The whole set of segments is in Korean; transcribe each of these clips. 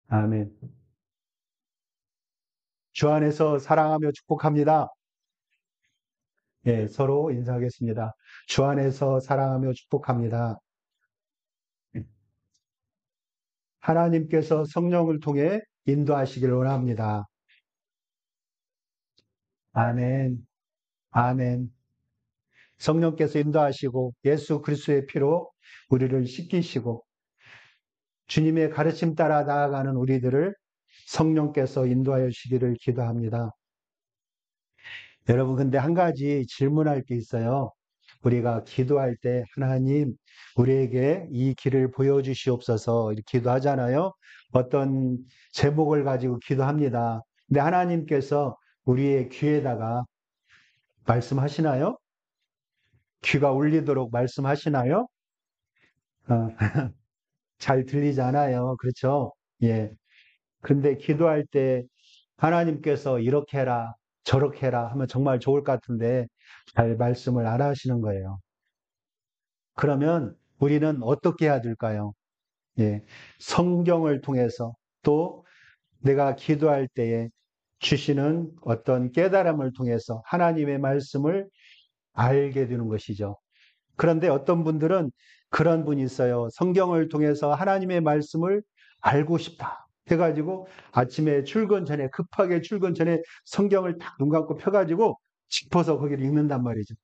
아멘. 주 안에서 사랑하며 축복합니다. 예, 서로 인사하겠습니다. 주 안에서 사랑하며 축복합니다. 하나님께서 성령을 통해 인도하시기를 원합니다. 아멘. 아멘. 성령께서 인도하시고 예수 그리스도의 피로 우리를 씻기시고 주님의 가르침 따라 나아가는 우리들을 성령께서 인도하여 주시기를 기도합니다. 여러분, 근데 한 가지 질문할 게 있어요. 우리가 기도할 때 하나님 우리에게 이 길을 보여주시옵소서 이렇게 기도하잖아요. 어떤 제목을 가지고 기도합니다. 근데 하나님께서 우리의 귀에다가 말씀하시나요? 귀가 울리도록 말씀하시나요? 어, 잘 들리잖아요. 그렇죠? 예. 근데 기도할 때 하나님께서 이렇게 해라, 저렇게 해라 하면 정말 좋을 것 같은데 잘 말씀을 안 하시는 거예요. 그러면 우리는 어떻게 해야 될까요? 예. 성경을 통해서 또 내가 기도할 때에 주시는 어떤 깨달음을 통해서 하나님의 말씀을 알게 되는 것이죠. 그런데 어떤 분들은 그런 분이 있어요. 성경을 통해서 하나님의 말씀을 알고 싶다. 해가지고 아침에 출근 전에, 급하게 출근 전에 성경을 딱 눈 감고 펴가지고 짚어서 거기를 읽는단 말이죠.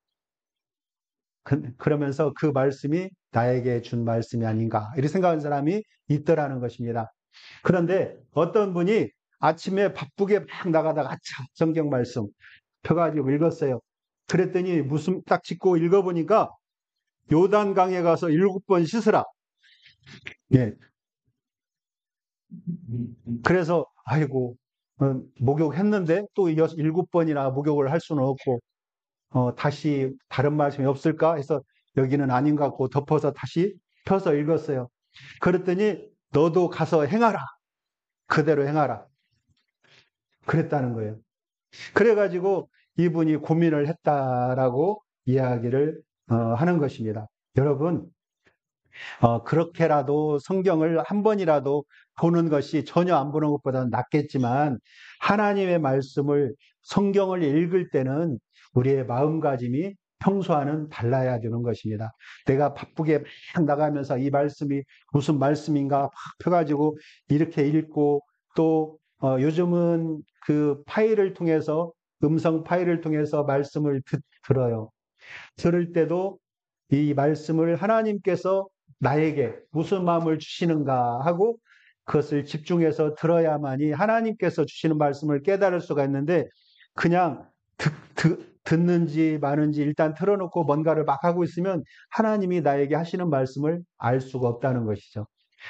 그러면서 그 말씀이 나에게 준 말씀이 아닌가. 이렇게 생각하는 사람이 있더라는 것입니다. 그런데 어떤 분이 아침에 바쁘게 막 나가다가 아차, 성경 말씀 펴가지고 읽었어요. 그랬더니 무슨 딱 짚고 읽어보니까 요단강에 가서 7번 씻으라. 예. 그래서 아이고 목욕했는데 또 7번이나 목욕을 할 수는 없고 다시 다른 말씀이 없을까 해서 여기는 아닌 것 같고 덮어서 다시 펴서 읽었어요. 그랬더니 너도 가서 행하라. 그대로 행하라. 그랬다는 거예요. 그래가지고 이분이 고민을 했다라고 이야기를 하는 것입니다. 여러분, 그렇게라도 성경을 한 번이라도 보는 것이 전혀 안 보는 것보다는 낫겠지만 하나님의 말씀을 성경을 읽을 때는 우리의 마음가짐이 평소와는 달라야 되는 것입니다. 내가 바쁘게 막 나가면서 이 말씀이 무슨 말씀인가 막 펴가지고 이렇게 읽고 또 요즘은 그 파일을 통해서 음성 파일을 통해서 말씀을 들어요. 들을 때도 이 말씀을 하나님께서 나에게 무슨 마음을 주시는가 하고 그것을 집중해서 들어야만이 하나님께서 주시는 말씀을 깨달을 수가 있는데 그냥 듣는지 마는지 일단 틀어놓고 뭔가를 막 하고 있으면 하나님이 나에게 하시는 말씀을 알 수가 없다는 것이죠.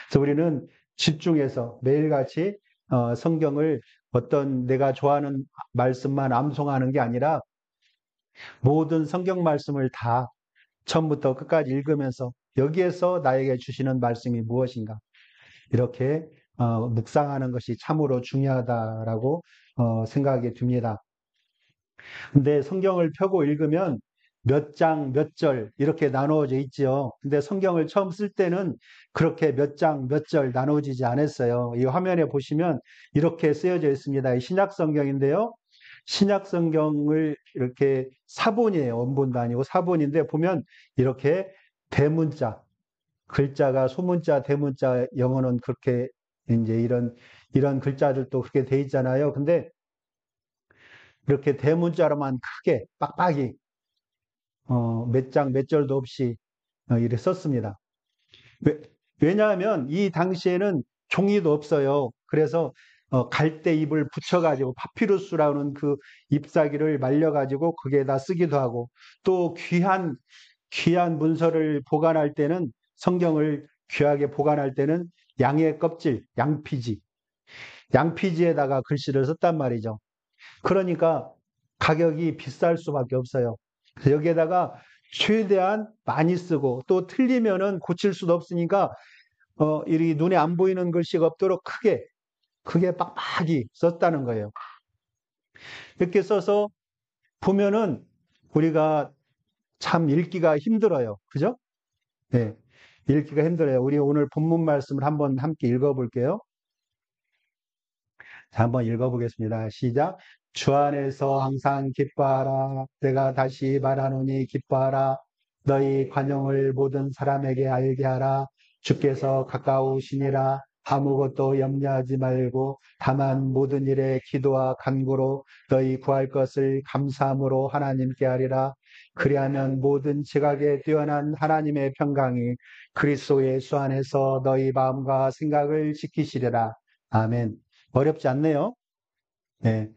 그래서 우리는 집중해서 매일같이 성경을 어떤 내가 좋아하는 말씀만 암송하는 게 아니라 모든 성경 말씀을 다 처음부터 끝까지 읽으면서 여기에서 나에게 주시는 말씀이 무엇인가 이렇게 묵상하는 것이 참으로 중요하다라고 생각이 듭니다. 근데 성경을 펴고 읽으면 몇 장, 몇 절 이렇게 나누어져 있지요. 근데 성경을 처음 쓸 때는 그렇게 몇 장, 몇 절 나누어지지 않았어요. 이 화면에 보시면 이렇게 쓰여져 있습니다. 신약 성경인데요. 신약 성경을 이렇게 사본이에요. 원본도 아니고 사본인데 보면 이렇게 대문자, 글자가 소문자, 대문자, 영어는 그렇게 이제 이런 글자들도 그렇게 돼 있잖아요. 근데 이렇게 대문자로만 크게 빡빡이 몇 장, 몇 절도 없이 이렇게 썼습니다. 왜냐하면 이 당시에는 종이도 없어요. 그래서 갈대 잎을 붙여가지고 파피루스라는 그 잎사귀를 말려가지고 거기에다 쓰기도 하고 또 귀한 문서를 보관할 때는 성경을 귀하게 보관할 때는 양의 껍질, 양피지에다가 글씨를 썼단 말이죠. 그러니까 가격이 비쌀 수밖에 없어요. 여기에다가 최대한 많이 쓰고 또 틀리면은 고칠 수도 없으니까 이 눈에 안 보이는 글씨가 없도록 크게 빡빡이 썼다는 거예요. 이렇게 써서 보면은 우리가 참 읽기가 힘들어요. 그죠? 네. 읽기가 힘들어요. 우리 오늘 본문 말씀을 한번 함께 읽어볼게요. 자, 한번 읽어보겠습니다. 시작. 주 안에서 항상 기뻐하라. 내가 다시 말하노니 기뻐하라. 너희 관용을 모든 사람에게 알게 하라. 주께서 가까우시니라. 아무것도 염려하지 말고 다만 모든 일에 기도와 간구로 너희 구할 것을 감사함으로 하나님께 하리라. 그리하면 모든 지각에 뛰어난 하나님의 평강이 그리스도 예수 안에서 너희 마음과 생각을 지키시리라. 아멘. 어렵지 않네요. 네.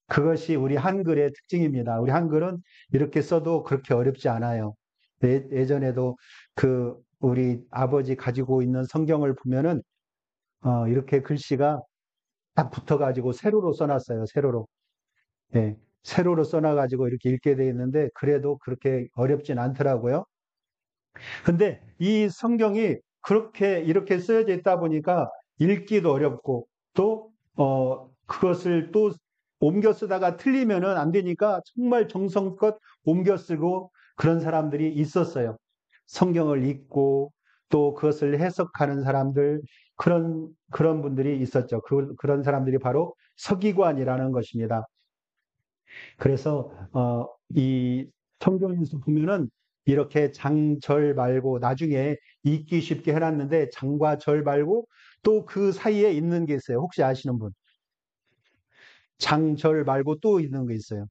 그것이 우리 한글의 특징입니다. 우리 한글은 이렇게 써도 그렇게 어렵지 않아요. 예전에도 우리 아버지 가지고 있는 성경을 보면은, 이렇게 글씨가 딱 붙어가지고 세로로 써놨어요. 세로로. 예. 세로로 써놔가지고 이렇게 읽게 돼 있는데, 그래도 그렇게 어렵진 않더라고요. 근데 이 성경이 그렇게 이렇게 쓰여져 있다 보니까 읽기도 어렵고 또 그것을 또 옮겨 쓰다가 틀리면은 안 되니까 정말 정성껏 옮겨 쓰고 그런 사람들이 있었어요. 성경을 읽고 또 그것을 해석하는 사람들 그런 분들이 있었죠. 그런 사람들이 바로 서기관이라는 것입니다. 그래서 이 성경에서 보면은 이렇게 장, 절 말고 나중에 읽기 쉽게 해놨는데 장과 절 말고 또 그 사이에 있는 게 있어요. 혹시 아시는 분? 장, 절 말고 또 있는 게 있어요.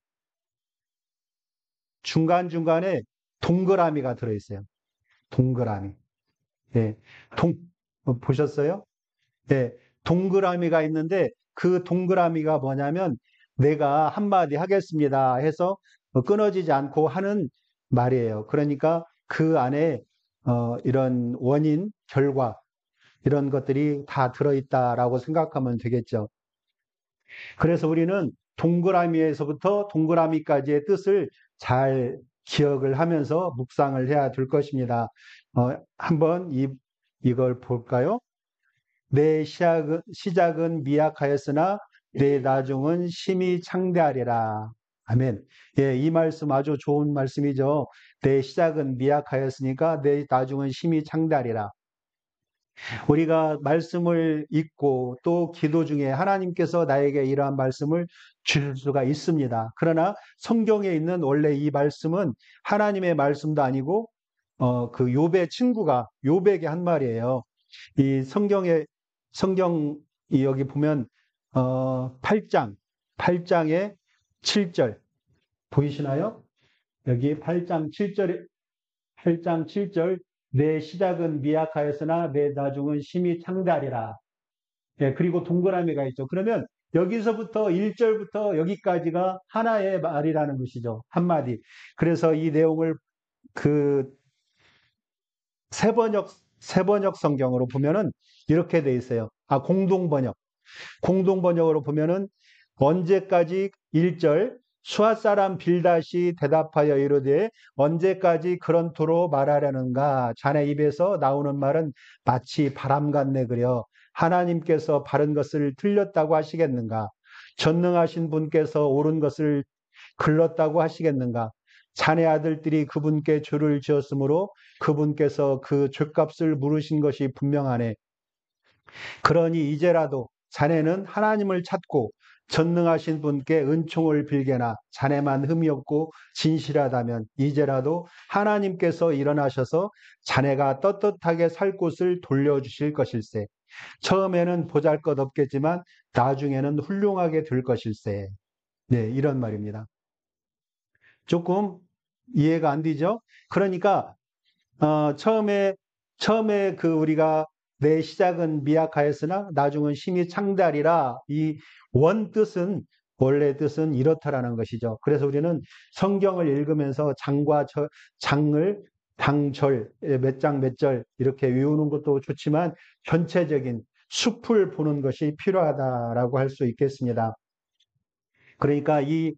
중간중간에 동그라미가 들어있어요. 동그라미. 예. 보셨어요? 예. 동그라미가 있는데 그 동그라미가 뭐냐면 내가 한마디 하겠습니다 해서 끊어지지 않고 하는 말이에요. 그러니까 그 안에 이런 원인, 결과 이런 것들이 다 들어있다라고 생각하면 되겠죠. 그래서 우리는 동그라미에서부터 동그라미까지의 뜻을 잘 기억을 하면서 묵상을 해야 될 것입니다. 한번 이걸 볼까요? 내 시작은 미약하였으나 내 나중은 심히 창대하리라. 아멘. 예, 이 말씀 아주 좋은 말씀이죠. 내 시작은 미약하였으니까 내 나중은 심히 창대하리라. 우리가 말씀을 읽고 또 기도 중에 하나님께서 나에게 이러한 말씀을 주실 수가 있습니다. 그러나 성경에 있는 원래 이 말씀은 하나님의 말씀도 아니고 그 욥의 친구가 욥에게 한 말이에요. 이 성경이 여기 보면 8장의 7절 보이시나요? 여기 8장 7절 내 시작은 미약하였으나 내 나중은 심히 창대하리라. 예, 그리고 동그라미가 있죠. 그러면 여기서부터 1절부터 여기까지가 하나의 말이라는 것이죠. 한마디. 그래서 이 내용을 그 세번역 성경으로 보면은 이렇게 돼 있어요. 공동번역으로 보면은 언제까지 1절 수아 사람 빌닷이 대답하여 이르되 언제까지 그런토로 말하려는가 자네 입에서 나오는 말은 마치 바람 같네 그려 하나님께서 바른 것을 틀렸다고 하시겠는가 전능하신 분께서 옳은 것을 글렀다고 하시겠는가 자네 아들들이 그분께 죄를 지었으므로 그분께서 그 죄값을 물으신 것이 분명하네. 그러니 이제라도 자네는 하나님을 찾고 전능하신 분께 은총을 빌게나 자네만 흠이 없고 진실하다면 이제라도 하나님께서 일어나셔서 자네가 떳떳하게 살 곳을 돌려주실 것일세. 처음에는 보잘것없겠지만 나중에는 훌륭하게 될 것일세. 네, 이런 말입니다. 조금 이해가 안 되죠? 그러니까 처음에 우리가 내 시작은 미약하였으나 나중은 심히 창대하리라 이 원래 뜻은 이렇다라는 것이죠. 그래서 우리는 성경을 읽으면서 장을 장절 몇 장 몇 절 이렇게 외우는 것도 좋지만 전체적인 숲을 보는 것이 필요하다라고 할 수 있겠습니다. 그러니까 이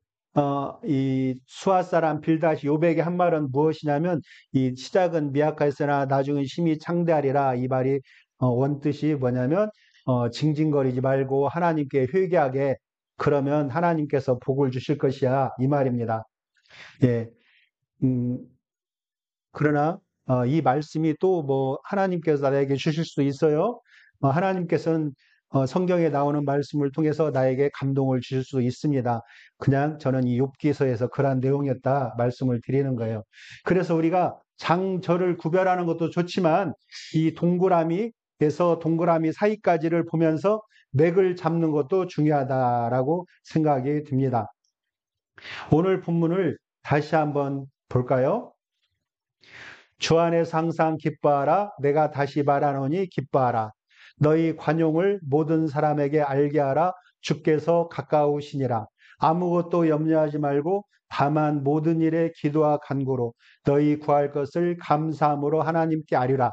수아 사람 빌닷이 욥에게 한 말은 무엇이냐면 이 시작은 미약하였으나 나중은 심히 창대하리라 이 말이 원뜻이 뭐냐면 징징거리지 말고 하나님께 회개하게 그러면 하나님께서 복을 주실 것이야 이 말입니다. 예, 그러나 이 말씀이 또 뭐 하나님께서 나에게 주실 수 있어요. 하나님께서는 성경에 나오는 말씀을 통해서 나에게 감동을 주실 수 있습니다. 그냥 저는 이 욥기서에서 그러한 내용이었다 말씀을 드리는 거예요. 그래서 우리가 장절을 구별하는 것도 좋지만 이 동그라미에서 동그라미 사이까지를 보면서 맥을 잡는 것도 중요하다라고 생각이 듭니다. 오늘 본문을 다시 한번 볼까요? 주 안에서 항상 기뻐하라. 내가 다시 말하노니 기뻐하라. 너희 관용을 모든 사람에게 알게 하라. 주께서 가까우시니라. 아무것도 염려하지 말고 다만 모든 일에 기도와 간구로 너희 구할 것을 감사함으로 하나님께 아뢰라.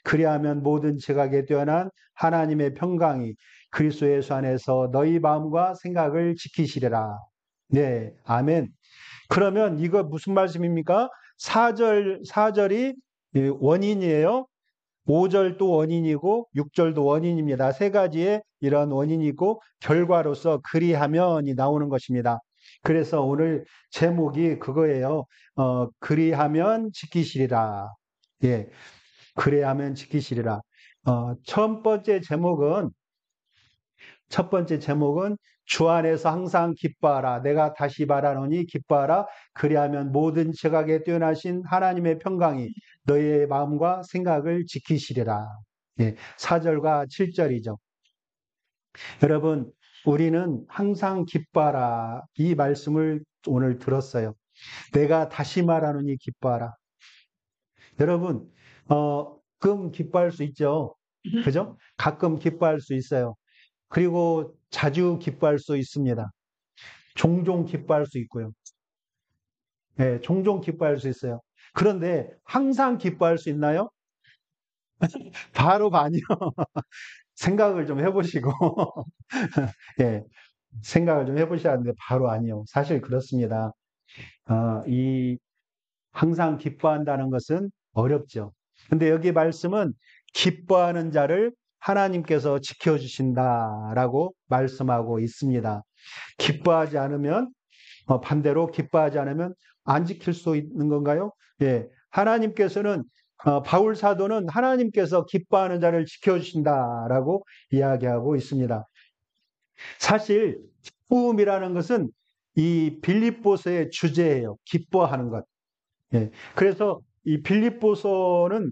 그리하면 모든 지각에 뛰어난 하나님의 평강이 그리스도 예수 안에서 너희 마음과 생각을 지키시리라. 네, 아멘. 그러면 이거 무슨 말씀입니까? 4절이 원인이에요. 5절도 원인이고 6절도 원인입니다. 세 가지의 이런 원인이 있고 결과로서 그리하면이 나오는 것입니다. 그래서 오늘 제목이 그거예요. 그리하면 지키시리라. 예, 그리하면 지키시리라. 첫 번째 제목은 주 안에서 항상 기뻐하라. 내가 다시 말하노니 기뻐하라. 그리하면 모든 지각에 뛰어나신 하나님의 평강이 너희의 마음과 생각을 지키시리라. 예, 4절과 7절이죠. 여러분, 우리는 항상 기뻐하라. 이 말씀을 오늘 들었어요. 내가 다시 말하노니 기뻐하라. 여러분, 가끔 기뻐할 수 있죠. 그죠? 가끔 기뻐할 수 있어요. 그리고 자주 기뻐할 수 있습니다. 종종 기뻐할 수 있고요. 네, 종종 기뻐할 수 있어요. 그런데 항상 기뻐할 수 있나요? 바로 아니요. 생각을 좀 해보시고, 예, 생각을 좀 해보셔야 하는데 바로 아니요. 사실 그렇습니다. 이 항상 기뻐한다는 것은 어렵죠. 근데 여기 말씀은 기뻐하는 자를 하나님께서 지켜주신다라고 말씀하고 있습니다. 기뻐하지 않으면, 반대로 기뻐하지 않으면 안 지킬 수 있는 건가요? 예. 하나님께서는, 바울 사도는 하나님께서 기뻐하는 자를 지켜주신다라고 이야기하고 있습니다. 사실, 기쁨이라는 것은 이 빌립보서의 주제예요. 기뻐하는 것. 예. 그래서 이 빌립보서는,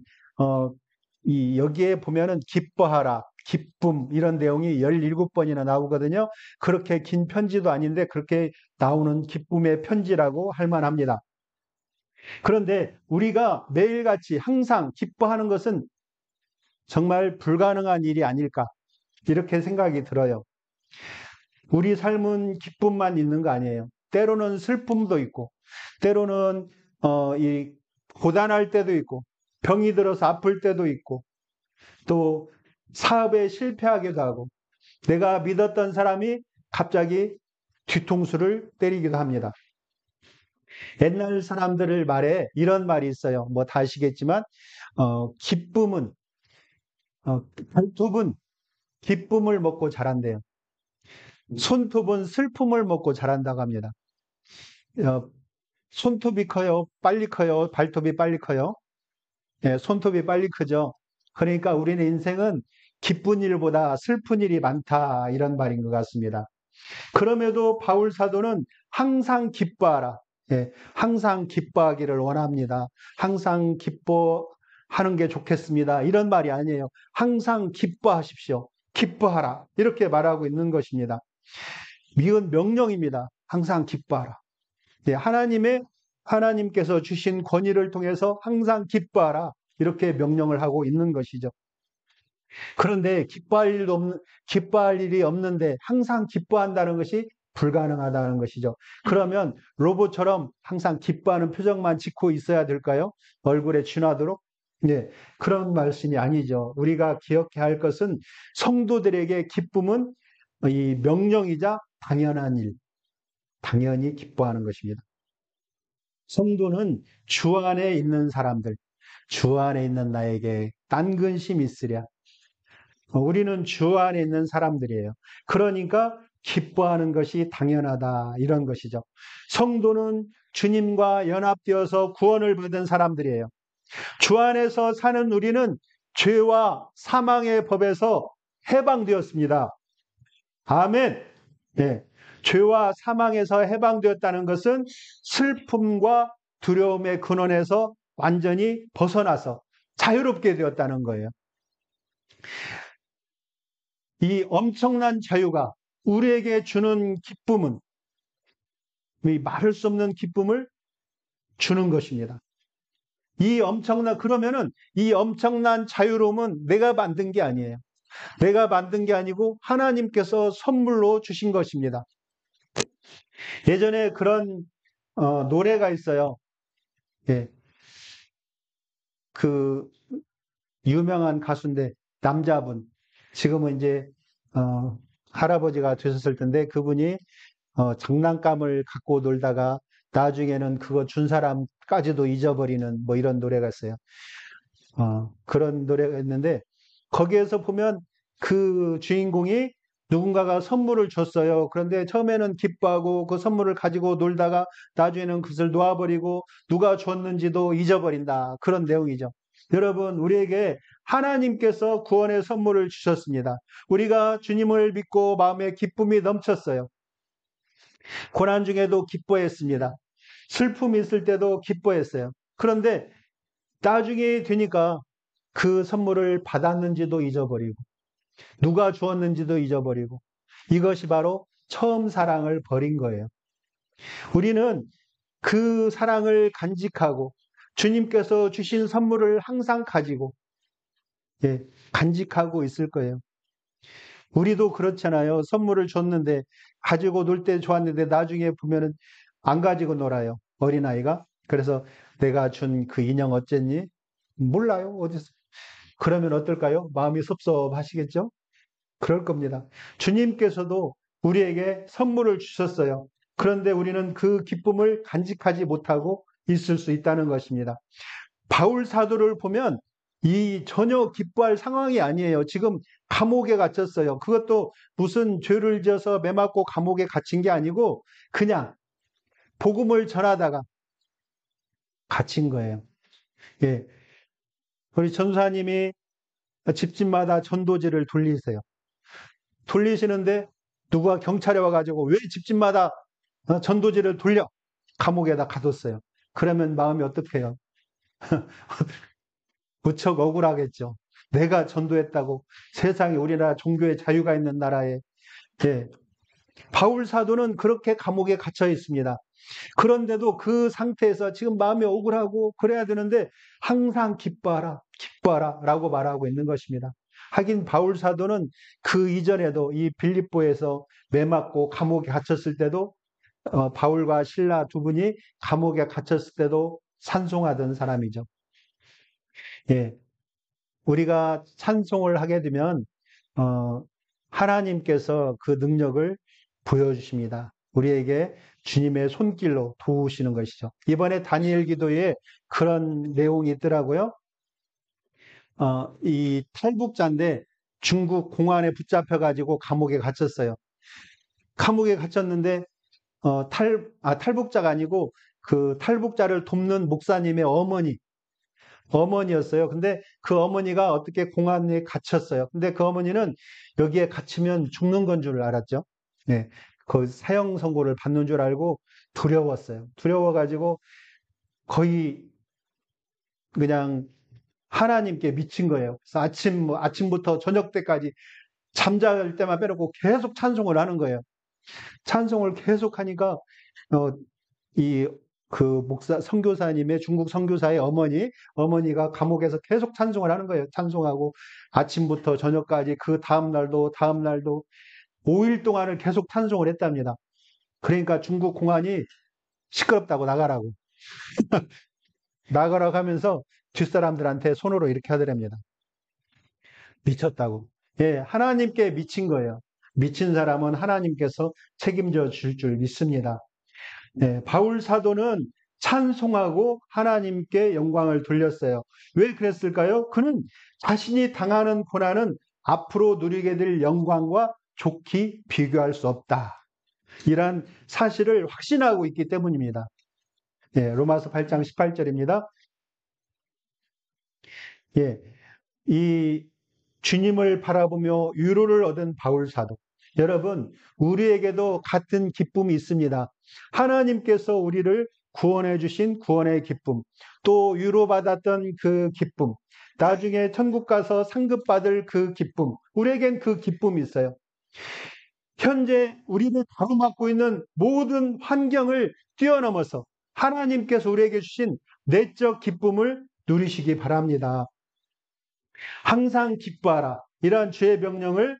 여기에 보면은 기뻐하라, 기쁨 이런 내용이 17번이나 나오거든요. 그렇게 긴 편지도 아닌데 그렇게 나오는 기쁨의 편지라고 할 만합니다. 그런데 우리가 매일같이 항상 기뻐하는 것은 정말 불가능한 일이 아닐까 이렇게 생각이 들어요. 우리 삶은 기쁨만 있는 거 아니에요. 때로는 슬픔도 있고 때로는 이 고단할 때도 있고 병이 들어서 아플 때도 있고 또 사업에 실패하기도 하고 내가 믿었던 사람이 갑자기 뒤통수를 때리기도 합니다. 옛날 사람들을 말에 이런 말이 있어요. 뭐 다 아시겠지만 기쁨은 발톱은 기쁨을 먹고 자란대요. 손톱은 슬픔을 먹고 자란다고 합니다. 손톱이 커요? 빨리 커요? 발톱이 빨리 커요? 예, 손톱이 빨리 크죠. 그러니까 우리는 인생은 기쁜 일보다 슬픈 일이 많다 이런 말인 것 같습니다. 그럼에도 바울 사도는 항상 기뻐하라. 예, 항상 기뻐하기를 원합니다. 항상 기뻐하는 게 좋겠습니다. 이런 말이 아니에요. 항상 기뻐하십시오. 기뻐하라. 이렇게 말하고 있는 것입니다. 이건 명령입니다. 항상 기뻐하라. 예, 하나님께서 주신 권위를 통해서 항상 기뻐하라. 이렇게 명령을 하고 있는 것이죠. 그런데 기뻐할 일이 없는데 항상 기뻐한다는 것이 불가능하다는 것이죠. 그러면 로봇처럼 항상 기뻐하는 표정만 짓고 있어야 될까요? 얼굴에 쥐나도록? 네, 그런 말씀이 아니죠. 우리가 기억해야 할 것은 성도들에게 기쁨은 이 명령이자 당연한 일, 당연히 기뻐하는 것입니다. 성도는 주 안에 있는 사람들, 주 안에 있는 나에게 딴 근심 있으랴. 우리는 주 안에 있는 사람들이에요. 그러니까 기뻐하는 것이 당연하다 이런 것이죠. 성도는 주님과 연합되어서 구원을 받은 사람들이에요. 주 안에서 사는 우리는 죄와 사망의 법에서 해방되었습니다. 아멘. 예. 죄와 사망에서 해방되었다는 것은 슬픔과 두려움의 근원에서 완전히 벗어나서 자유롭게 되었다는 거예요. 이 엄청난 자유가 우리에게 주는 기쁨은 이 말할 수 없는 기쁨을 주는 것입니다. 그러면은 이 엄청난 자유로움은 내가 만든 게 아니에요. 내가 만든 게 아니고 하나님께서 선물로 주신 것입니다. 예전에 그런 노래가 있어요. 예. 그 유명한 가수인데 남자분 지금은 이제 할아버지가 되셨을 텐데 그분이 장난감을 갖고 놀다가 나중에는 그거 준 사람까지도 잊어버리는 뭐 이런 노래가 있어요. 그런 노래가 있는데 거기에서 보면 그 주인공이 누군가가 선물을 줬어요. 그런데 처음에는 기뻐하고 그 선물을 가지고 놀다가 나중에는 그것을 놓아버리고 누가 줬는지도 잊어버린다. 그런 내용이죠. 여러분, 우리에게 하나님께서 구원의 선물을 주셨습니다. 우리가 주님을 믿고 마음에 기쁨이 넘쳤어요. 고난 중에도 기뻐했습니다. 슬픔이 있을 때도 기뻐했어요. 그런데 나중에 되니까 그 선물을 받았는지도 잊어버리고 누가 주었는지도 잊어버리고 이것이 바로 처음 사랑을 버린 거예요. 우리는 그 사랑을 간직하고 주님께서 주신 선물을 항상 가지고 간직하고 있을 거예요. 우리도 그렇잖아요. 선물을 줬는데 가지고 놀 때 좋았는데 나중에 보면은 안 가지고 놀아요. 어린아이가. 그래서 내가 준 그 인형 어쨌니? 몰라요. 어디서. 그러면 어떨까요? 마음이 섭섭하시겠죠? 그럴 겁니다. 주님께서도 우리에게 선물을 주셨어요. 그런데 우리는 그 기쁨을 간직하지 못하고 있을 수 있다는 것입니다. 바울 사도를 보면 이 전혀 기뻐할 상황이 아니에요. 지금 감옥에 갇혔어요. 그것도 무슨 죄를 지어서 매맞고 감옥에 갇힌 게 아니고 그냥 복음을 전하다가 갇힌 거예요. 예. 우리 전사님이 집집마다 전도지를 돌리세요. 돌리시는데 누가 경찰에 와가지고 왜 집집마다 전도지를 돌려? 감옥에다 가뒀어요. 그러면 마음이 어떡해요? 무척 억울하겠죠. 내가 전도했다고 세상에 우리나라 종교의 자유가 있는 나라에 바울 사도는 그렇게 감옥에 갇혀 있습니다. 그런데도 그 상태에서 지금 마음이 억울하고 그래야 되는데 항상 기뻐하라, 기뻐하라 라고 말하고 있는 것입니다. 하긴 바울 사도는 그 이전에도 이 빌립보에서 매맞고 감옥에 갇혔을 때도 바울과 실라 두 분이 감옥에 갇혔을 때도 찬송하던 사람이죠. 예, 우리가 찬송을 하게 되면 하나님께서 그 능력을 보여주십니다. 우리에게 주님의 손길로 도우시는 것이죠. 이번에 다니엘 기도에 그런 내용이 있더라고요. 이 탈북자인데 중국 공안에 붙잡혀가지고 감옥에 갇혔어요. 감옥에 갇혔는데 탈북자가 아니고 그 탈북자를 돕는 목사님의 어머니였어요. 근데 그 어머니가 어떻게 공안에 갇혔어요. 근데 그 어머니는 여기에 갇히면 죽는 건 줄 알았죠. 네. 그 사형 선고를 받는 줄 알고 두려웠어요. 두려워가지고 거의 그냥 하나님께 미친 거예요. 그래서 아침부터 저녁 때까지 잠잘 때만 빼놓고 계속 찬송을 하는 거예요. 찬송을 계속 하니까, 선교사님의 중국 선교사의 어머니가 감옥에서 계속 찬송을 하는 거예요. 찬송하고 아침부터 저녁까지 그 다음날도 5일 동안을 계속 찬송을 했답니다. 그러니까 중국 공안이 시끄럽다고 나가라고. 나가라고 하면서 뒷사람들한테 손으로 이렇게 하더랍니다. 미쳤다고. 예, 하나님께 미친 거예요. 미친 사람은 하나님께서 책임져 줄 믿습니다. 예, 바울 사도는 찬송하고 하나님께 영광을 돌렸어요. 왜 그랬을까요? 그는 자신이 당하는 고난은 앞으로 누리게 될 영광과 좋게 비교할 수 없다. 이런 사실을 확신하고 있기 때문입니다. 예, 로마서 8장 18절입니다. 예, 이 주님을 바라보며 위로를 얻은 바울 사도. 여러분, 우리에게도 같은 기쁨이 있습니다. 하나님께서 우리를 구원해 주신 구원의 기쁨, 또 위로받았던 그 기쁨, 나중에 천국 가서 상급받을 그 기쁨, 우리에겐 그 기쁨이 있어요. 현재 우리를 가로막고 있는 모든 환경을 뛰어넘어서 하나님께서 우리에게 주신 내적 기쁨을 누리시기 바랍니다. 항상 기뻐하라. 이러한 주의 명령을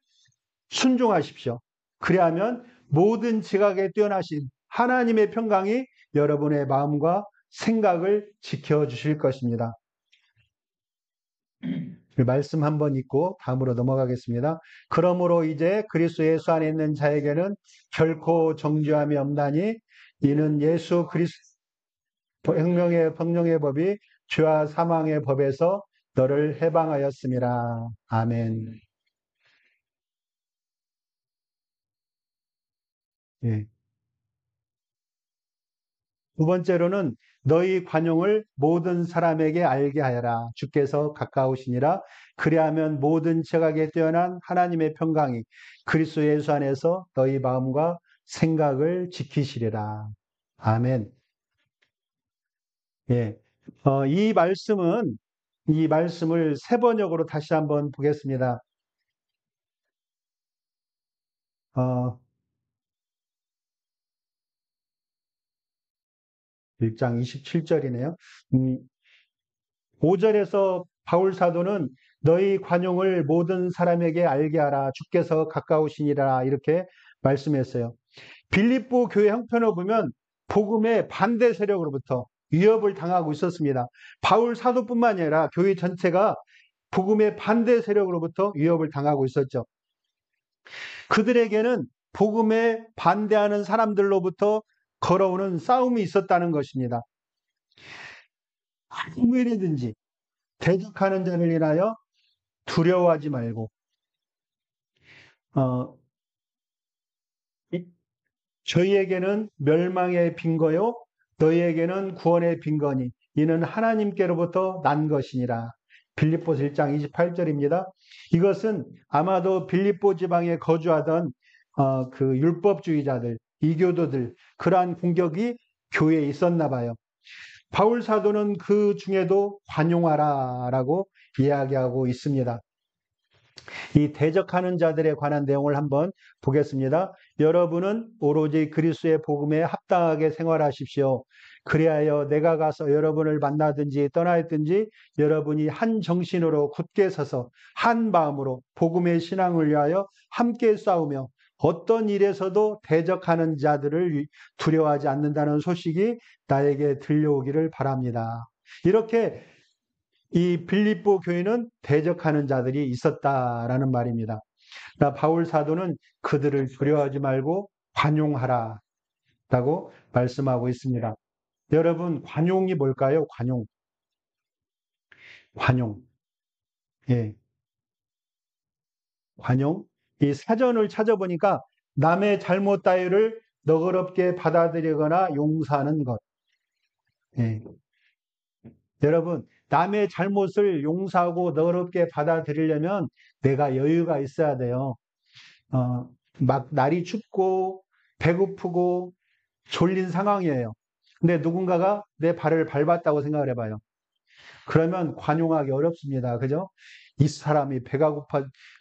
순종하십시오. 그리하면 모든 지각에 뛰어나신 하나님의 평강이 여러분의 마음과 생각을 지켜주실 것입니다. 말씀 한번 읽고 다음으로 넘어가겠습니다. 그러므로 이제 그리스도 예수 안에 있는 자에게는 결코 정죄함이 없나니 이는 예수 그리스도 성령의 법이 죄와 사망의 법에서 너를 해방하였음이라. 아멘. 예. 두 번째로는 너희 관용을 모든 사람에게 알게 하여라. 주께서 가까우시니라. 그리하면 모든 지각에 뛰어난 하나님의 평강이 그리스도 예수 안에서 너희 마음과 생각을 지키시리라. 아멘. 예. 이 말씀을 세 번역으로 다시 한번 보겠습니다. 1장 27절이네요. 5절에서 바울 사도는 너희 관용을 모든 사람에게 알게 하라. 주께서 가까우시니라. 이렇게 말씀했어요. 빌립보 교회 형편을 보면 복음의 반대 세력으로부터 위협을 당하고 있었습니다. 바울 사도뿐만 아니라 교회 전체가 복음의 반대 세력으로부터 위협을 당하고 있었죠. 그들에게는 복음에 반대하는 사람들로부터 걸어오는 싸움이 있었다는 것입니다. 아무 일이든지 대적하는 자를 인하여 두려워하지 말고 저희에게는 멸망의 빈거요 너희에게는 구원의 빈거니 이는 하나님께로부터 난 것이니라. 빌립보서 1장 28절입니다. 이것은 아마도 빌립보 지방에 거주하던 그 율법주의자들, 이교도들 그러한 공격이 교회에 있었나 봐요. 바울 사도는 그 중에도 관용하라라고 이야기하고 있습니다. 이 대적하는 자들에 관한 내용을 한번 보겠습니다. 여러분은 오로지 그리스도의 복음에 합당하게 생활하십시오. 그리하여 내가 가서 여러분을 만나든지 떠나든지 여러분이 한 정신으로 굳게 서서 한 마음으로 복음의 신앙을 위하여 함께 싸우며 어떤 일에서도 대적하는 자들을 두려워하지 않는다는 소식이 나에게 들려오기를 바랍니다. 이렇게 이 빌립보 교회는 대적하는 자들이 있었다라는 말입니다. 바울 사도는 그들을 두려워하지 말고 관용하라 라고 말씀하고 있습니다. 여러분, 관용이 뭘까요? 관용. 예. 관용. 이 사전을 찾아보니까 남의 잘못 따위를 너그럽게 받아들이거나 용서하는 것. 예. 여러분, 남의 잘못을 용서하고 너그럽게 받아들이려면 내가 여유가 있어야 돼요. 막 날이 춥고 배고프고 졸린 상황이에요. 근데 누군가가 내 발을 밟았다고 생각을 해봐요. 그러면 관용하기 어렵습니다. 그죠? 이 사람이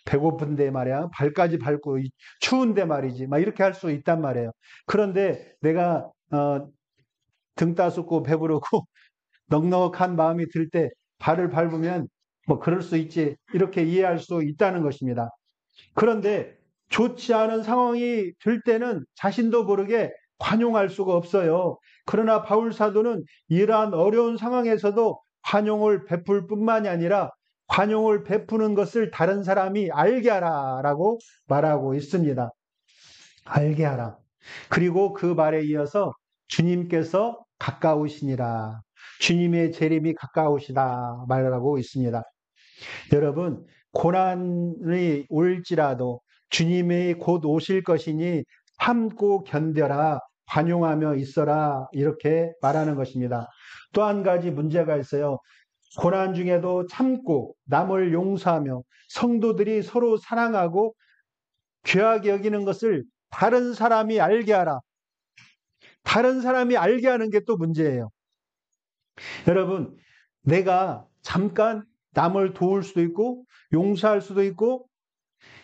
배고픈데 말이야. 발까지 밟고 추운데 말이지. 막 이렇게 할 수 있단 말이에요. 그런데 내가 등 따숩고 배부르고 넉넉한 마음이 들 때 발을 밟으면 뭐 그럴 수 있지. 이렇게 이해할 수 있다는 것입니다. 그런데 좋지 않은 상황이 들 때는 자신도 모르게 관용할 수가 없어요. 그러나 바울 사도는 이러한 어려운 상황에서도 관용을 베풀 뿐만이 아니라 관용을 베푸는 것을 다른 사람이 알게 하라라고 말하고 있습니다. 알게 하라. 그리고 그 말에 이어서 주님께서 가까우시니라. 주님의 재림이 가까우시다 말하고 있습니다. 여러분, 고난이 올지라도 주님이 곧 오실 것이니 참고 견뎌라, 관용하며 있어라 이렇게 말하는 것입니다. 또 한 가지 문제가 있어요. 고난 중에도 참고 남을 용서하며 성도들이 서로 사랑하고 귀하게 여기는 것을 다른 사람이 알게 하라. 다른 사람이 알게 하는 게 또 문제예요. 여러분, 내가 잠깐 남을 도울 수도 있고 용서할 수도 있고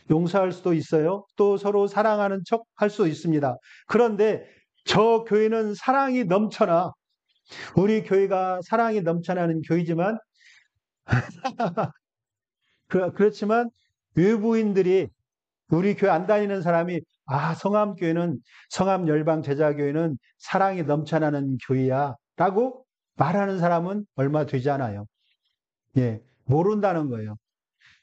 용서할 수도 있어요. 또 서로 사랑하는 척 할 수도 있습니다. 그런데 저 교회는 사랑이 넘쳐나. 우리 교회가 사랑이 넘쳐나는 교회지만 그렇지만 외부인들이 우리 교회 안 다니는 사람이 성암교회는 성암열방제자교회는 사랑이 넘쳐나는 교회야 라고 말하는 사람은 얼마 되지 않아요. 예, 모른다는 거예요.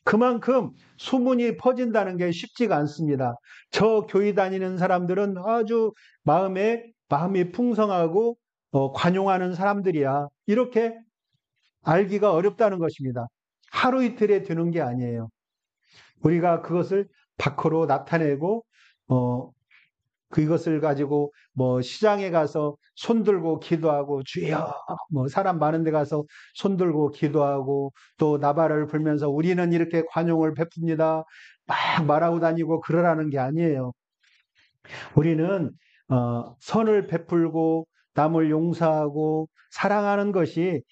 그만큼 소문이 퍼진다는 게 쉽지가 않습니다. 저 교회 다니는 사람들은 아주 마음이 풍성하고 관용하는 사람들이야. 이렇게 알기가 어렵다는 것입니다. 하루 이틀에 되는 게 아니에요. 우리가 그것을 밖으로 나타내고 그것을 가지고 시장에 가서 손들고 기도하고 주여 사람 많은 데 가서 손들고 기도하고 또 나발을 불면서 우리는 이렇게 관용을 베풉니다. 막 말하고 다니고 그러라는 게 아니에요. 우리는 선을 베풀고 남을 용서하고 사랑하는 것이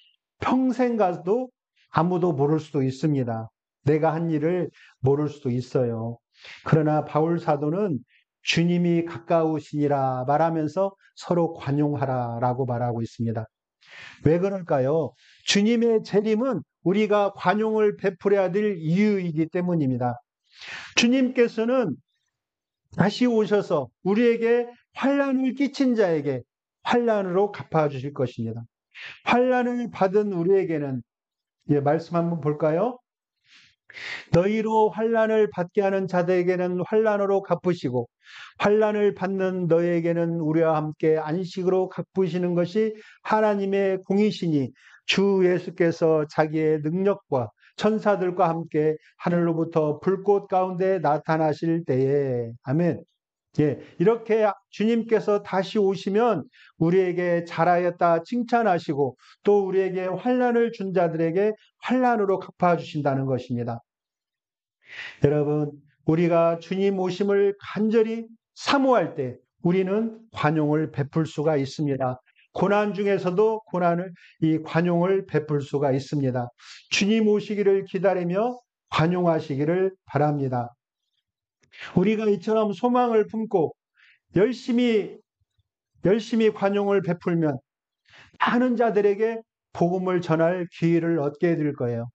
평생 가도 아무도 모를 수도 있습니다. 내가 한 일을 모를 수도 있어요. 그러나 바울 사도는 주님이 가까우시니라 말하면서 서로 관용하라라고 말하고 있습니다. 왜 그럴까요? 주님의 재림은 우리가 관용을 베풀어야 될 이유이기 때문입니다. 주님께서는 다시 오셔서 우리에게 환난을 끼친 자에게 환난으로 갚아주실 것입니다. 환난을 받은 우리에게는 말씀 한번 볼까요? 너희로 환난을 받게 하는 자들에게는 환난으로 갚으시고 환난을 받는 너희에게는 우리와 함께 안식으로 갚으시는 것이 하나님의 공이시니 주 예수께서 자기의 능력과 천사들과 함께 하늘로부터 불꽃 가운데 나타나실 때에 아멘. 이렇게 주님께서 다시 오시면 우리에게 잘하였다 칭찬하시고 또 우리에게 환난을 준 자들에게 환난으로 갚아주신다는 것입니다. 여러분, 우리가 주님 오심을 간절히 사모할 때 우리는 관용을 베풀 수가 있습니다. 고난 중에서도 이 관용을 베풀 수가 있습니다. 주님 오시기를 기다리며 관용하시기를 바랍니다. 우리가 이처럼 소망을 품고 열심히 관용을 베풀면 많은 자들에게 복음을 전할 기회를 얻게 될 거예요.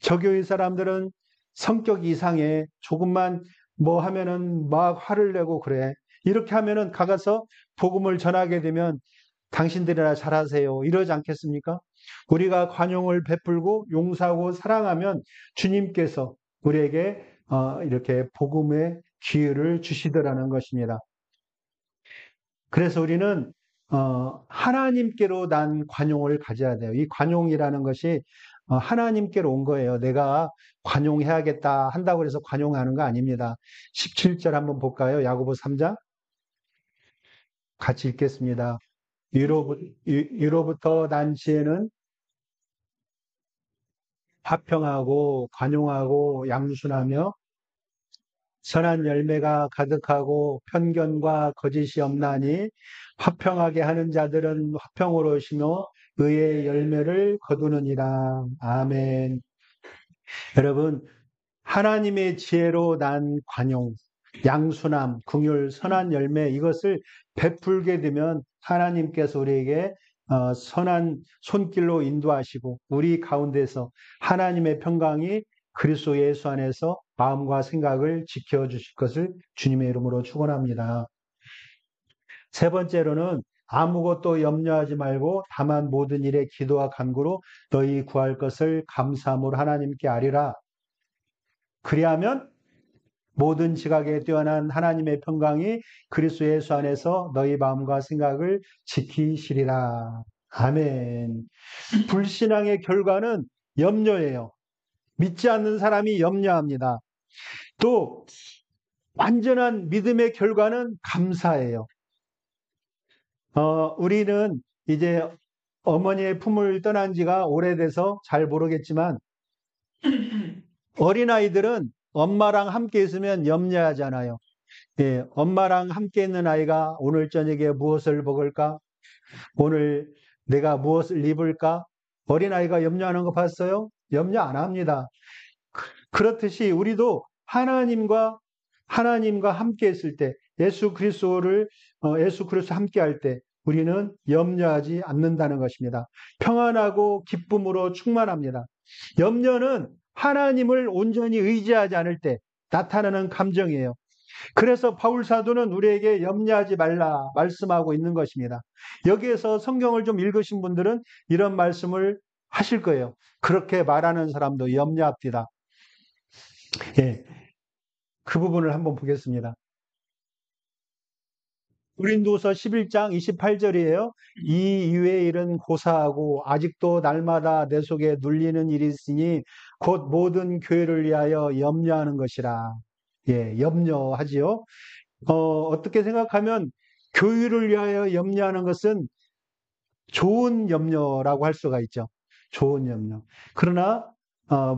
저 교회 사람들은 성격 이상해. 조금만 하면은 막 화를 내고 그래. 이렇게 하면은 가서 복음을 전하게 되면 당신들이나 잘하세요. 이러지 않겠습니까? 우리가 관용을 베풀고 용서하고 사랑하면 주님께서 우리에게 이렇게 복음의 기회를 주시더라는 것입니다. 그래서 우리는 하나님께로 난 관용을 가져야 돼요. 이 관용이라는 것이 하나님께로 온 거예요. 내가 관용해야겠다 한다고 해서 관용하는 거 아닙니다. 17절 한번 볼까요? 야고보 3장 같이 읽겠습니다. 위로부터 난 지혜는 화평하고 관용하고 양순하며 선한 열매가 가득하고 편견과 거짓이 없나니 화평하게 하는 자들은 화평으로 시며 의의 열매를 거두느니라. 아멘. 여러분, 하나님의 지혜로 난 관용, 양순함, 긍휼, 선한 열매 이것을 베풀게 되면 하나님께서 우리에게 선한 손길로 인도하시고 우리 가운데서 하나님의 평강이 그리스도 예수 안에서 마음과 생각을 지켜주실 것을 주님의 이름으로 축원합니다. 세 번째로는 아무것도 염려하지 말고 다만 모든 일에 기도와 간구로 너희 구할 것을 감사함으로 하나님께 아뢰라. 그리하면 모든 지각에 뛰어난 하나님의 평강이 그리스도 예수 안에서 너희 마음과 생각을 지키시리라. 아멘. 불신앙의 결과는 염려예요. 믿지 않는 사람이 염려합니다. 또 완전한 믿음의 결과는 감사예요. 우리는 이제 어머니의 품을 떠난 지가 오래돼서 잘 모르겠지만 어린아이들은 엄마랑 함께 있으면 염려하잖아요. 예, 엄마랑 함께 있는 아이가 오늘 저녁에 무엇을 먹을까? 오늘 내가 무엇을 입을까? 어린아이가 염려하는 거 봤어요? 염려 안 합니다. 그렇듯이 우리도 하나님과 함께 있을 때 예수 그리스도 함께 할 때 우리는 염려하지 않는다는 것입니다. 평안하고 기쁨으로 충만합니다. 염려는 하나님을 온전히 의지하지 않을 때 나타나는 감정이에요. 그래서 바울 사도는 우리에게 염려하지 말라 말씀하고 있는 것입니다. 여기에서 성경을 좀 읽으신 분들은 이런 말씀을 하실 거예요. 그렇게 말하는 사람도 염려합디다. 예, 그 부분을 한번 보겠습니다. 고린도서 11장 28절이에요. 이 이외의 일은 고사하고 아직도 날마다 내 속에 눌리는 일이 있으니 곧 모든 교회를 위하여 염려하는 것이라. 예, 염려하지요. 어떻게 생각하면 교회를 위하여 염려하는 것은 좋은 염려라고 할 수가 있죠. 좋은 염려. 그러나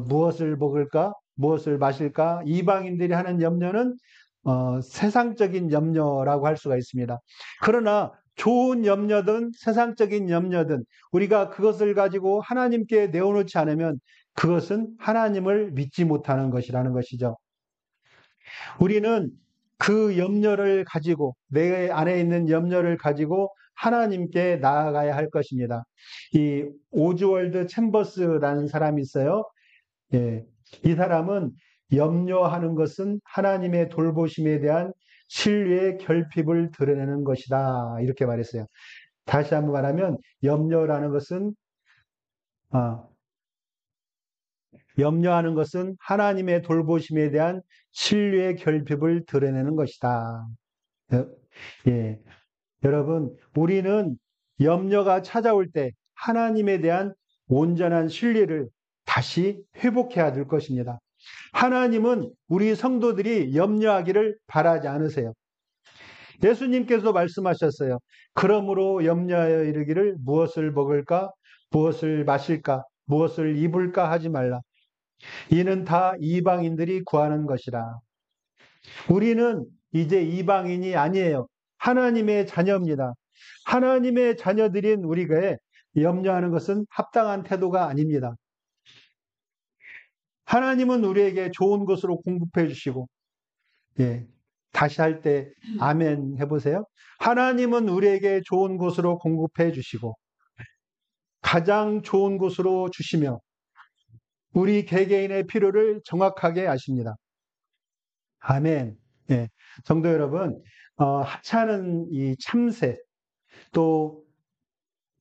무엇을 먹을까? 무엇을 마실까? 이방인들이 하는 염려는 세상적인 염려라고 할 수가 있습니다. 그러나 좋은 염려든 세상적인 염려든 우리가 그것을 가지고 하나님께 내어놓지 않으면 그것은 하나님을 믿지 못하는 것이라는 것이죠. 우리는 그 염려를 가지고 내 안에 있는 염려를 가지고 하나님께 나아가야 할 것입니다. 이 오즈월드 챔버스라는 사람이 있어요. 예, 이 사람은 염려하는 것은 하나님의 돌보심에 대한 신뢰의 결핍을 드러내는 것이다. 이렇게 말했어요. 다시 한번 말하면 아, 염려하는 것은 하나님의 돌보심에 대한 신뢰의 결핍을 드러내는 것이다. 예, 여러분, 우리는 염려가 찾아올 때 하나님에 대한 온전한 신뢰를 다시 회복해야 될 것입니다. 하나님은 우리 성도들이 염려하기를 바라지 않으세요. 예수님께서 말씀하셨어요. 그러므로 염려하여 이르기를 무엇을 먹을까? 무엇을 마실까? 무엇을 입을까? 하지 말라. 이는 다 이방인들이 구하는 것이라. 우리는 이제 이방인이 아니에요. 하나님의 자녀입니다. 하나님의 자녀들인 우리가 염려하는 것은 합당한 태도가 아닙니다. 하나님은 우리에게 좋은 것으로 공급해 주시고, 예, 다시 할 때 아멘 해보세요. 하나님은 우리에게 좋은 것으로 공급해 주시고, 가장 좋은 것으로 주시며, 우리 개개인의 필요를 정확하게 아십니다. 아멘. 예, 성도 여러분, 하찮은 이 참새, 또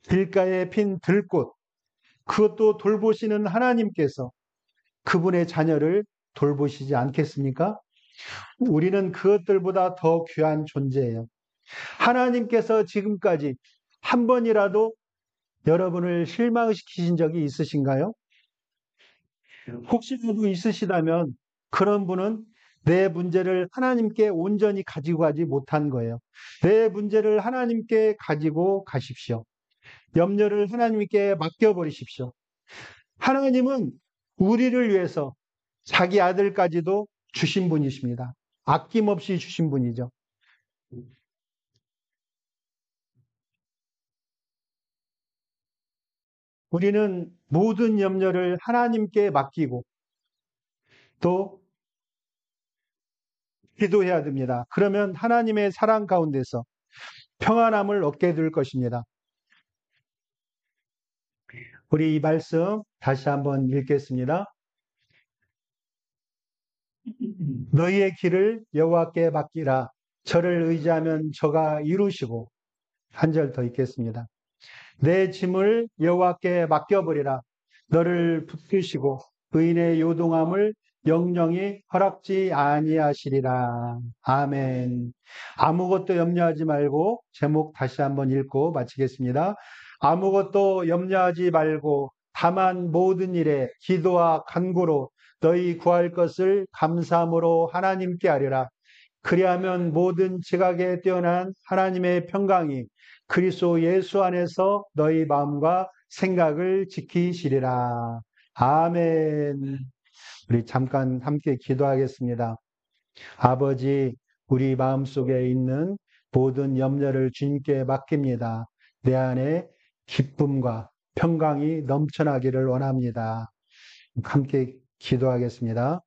길가에 핀 들꽃, 그것도 돌보시는 하나님께서 그분의 자녀를 돌보시지 않겠습니까? 우리는 그것들보다 더 귀한 존재예요. 하나님께서 지금까지 한 번이라도 여러분을 실망시키신 적이 있으신가요? 혹시라도 있으시다면 그런 분은 내 문제를 하나님께 온전히 가지고 가지 못한 거예요. 내 문제를 하나님께 가지고 가십시오. 염려를 하나님께 맡겨버리십시오. 하나님은 우리를 위해서 자기 아들까지도 주신 분이십니다. 아낌없이 주신 분이죠. 우리는 모든 염려를 하나님께 맡기고 또 기도해야 됩니다. 그러면 하나님의 사랑 가운데서 평안함을 얻게 될 것입니다. 우리 이 말씀 다시 한번 읽겠습니다. 너희의 길을 여호와께 맡기라. 저를 의지하면 저가 이루시고. 한 절 더 읽겠습니다. 내 짐을 여호와께 맡겨버리라. 너를 붙드시고 의인의 요동함을 영영이 허락지 아니하시리라. 아멘. 아무것도 염려하지 말고 제목 다시 한번 읽고 마치겠습니다. 아무것도 염려하지 말고 다만 모든 일에 기도와 간구로 너희 구할 것을 감사함으로 하나님께 하리라. 그리하면 모든 지각에 뛰어난 하나님의 평강이 그리스도 예수 안에서 너희 마음과 생각을 지키시리라. 아멘. 우리 잠깐 함께 기도하겠습니다. 아버지, 우리 마음속에 있는 모든 염려를 주님께 맡깁니다. 내 안에 기쁨과 평강이 넘쳐나기를 원합니다. 함께 기도하겠습니다.